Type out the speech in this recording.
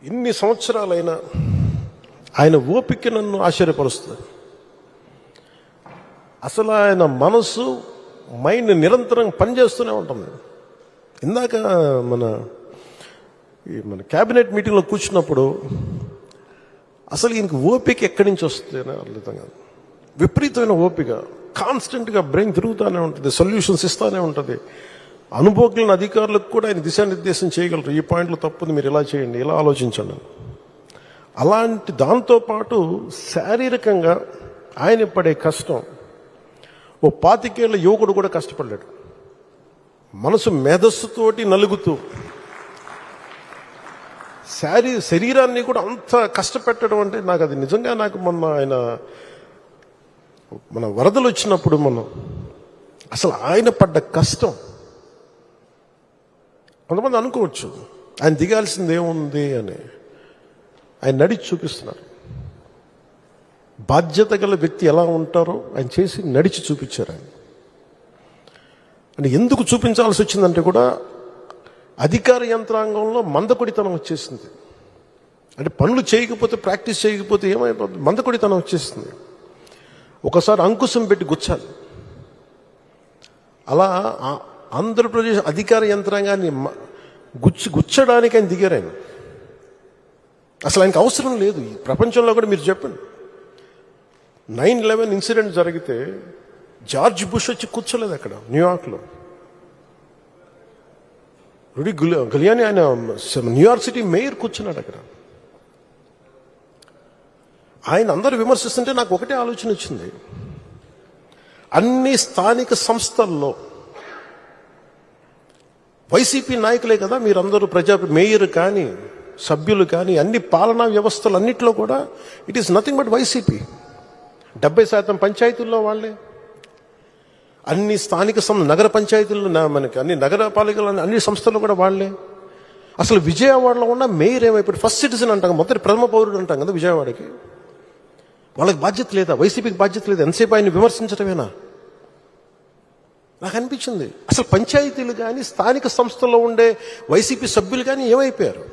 ఇన్ని సంవత్సరాలైనా ఆయన ఓపిక నన్ను ఆశ్చర్యపరుస్తుంది. అసలు ఆయన మనసు మైండ్ నిరంతరం పనిచేస్తూనే ఉంటుంది. ఇందాక మన క్యాబినెట్ మీటింగ్లో కూర్చున్నప్పుడు అసలు ఈయనకి ఓపిక ఎక్కడి నుంచి వస్తుంది అని అర్థం కాదు. విపరీతమైన ఓపిక, కాన్స్టెంట్గా బ్రెయిన్ తిరుగుతూనే ఉంటుంది, సొల్యూషన్స్ ఇస్తూనే ఉంటుంది. అనుభవజ్ఞులైన అధికారులకు కూడా ఆయన దిశానిర్దేశం చేయగలరు. ఈ పాయింట్లో తప్పుంది, మీరు ఇలా చేయండి, ఇలా ఆలోచించండి. అలాంటి దాంతోపాటు శారీరకంగా ఆయన పడే కష్టం ఓ 25 ఏళ్ల యువకుడు కూడా కష్టపడ్డాడు. మనసు మేధస్సుతోటి నలుగుతూ శరీరాన్ని కూడా అంత కష్టపెట్టడం అంటే నాకు అది నిజంగా నాకు మన వరదలు వచ్చినప్పుడు అసలు ఆయన పడ్డ కష్టం కొంతమంది అనుకోవచ్చు ఆయన దిగాల్సింది ఏముంది అని. ఆయన నడిచి చూపిస్తున్నారు. బాధ్యత గల వ్యక్తి ఎలా ఉంటారో ఆయన చేసి నడిచి చూపించారు. ఆయన అంటే ఎందుకు చూపించాల్సి వచ్చిందంటే కూడా అధికార యంత్రాంగంలో మందకొడితనం వచ్చేసింది. అంటే పనులు చేయకపోతే, ప్రాక్టీస్ చేయకపోతే ఏమైపోతుంది, మందకొడితనం వచ్చేసింది. ఒకసారి అంకుశం పెట్టి గుచ్చాలి. అలా ఆంధ్రప్రదేశ్ అధికార యంత్రాంగాన్ని గుచ్చడానికి ఆయన దిగారు. ఆయన అసలు ఆయనకు అవసరం లేదు. ఈ ప్రపంచంలో కూడా మీరు చెప్పండి, 9/11 ఇన్సిడెంట్ జరిగితే జార్జ్ బుష్ వచ్చి కూర్చోలేదు అక్కడ న్యూయార్క్లో. రుడి గులియాని ఆయన న్యూయార్క్ సిటీ మేయర్ కూర్చున్నాడు అక్కడ. ఆయన అందరూ విమర్శిస్తుంటే నాకు ఒకటే ఆలోచన వచ్చింది. అన్ని స్థానిక సంస్థల్లో వైసీపీ నాయకులే కదా మీరందరూ, మేయర్ కానీ సభ్యులు కానీ అన్ని పాలనా వ్యవస్థలు అన్నింటిలో కూడా it is nothing but YCP. 70% పంచాయతీల్లో వాళ్ళే, అన్ని స్థానిక నగర పంచాయతీల్లో మనకి అన్ని నగరపాలికలు అన్ని సంస్థలు కూడా వాళ్ళే. అసలు విజయవాడలో ఉన్న మేయర్ ఏమైపోయి ఫస్ట్ సిటిజన్ అంటాం, మొదటి ప్రథమ పౌరుడు అంటాం కదా విజయవాడకి. వాళ్ళకి బాధ్యత లేదా? వైసీపీకి బాధ్యత లేదా? ఎంతసేపు ఆయన విమర్శించడమేనా? నాకు అనిపించింది అసలు పంచాయతీలు కానీ స్థానిక సంస్థల్లో ఉండే వైసీపీ సభ్యులు కానీ ఏమైపోయారు?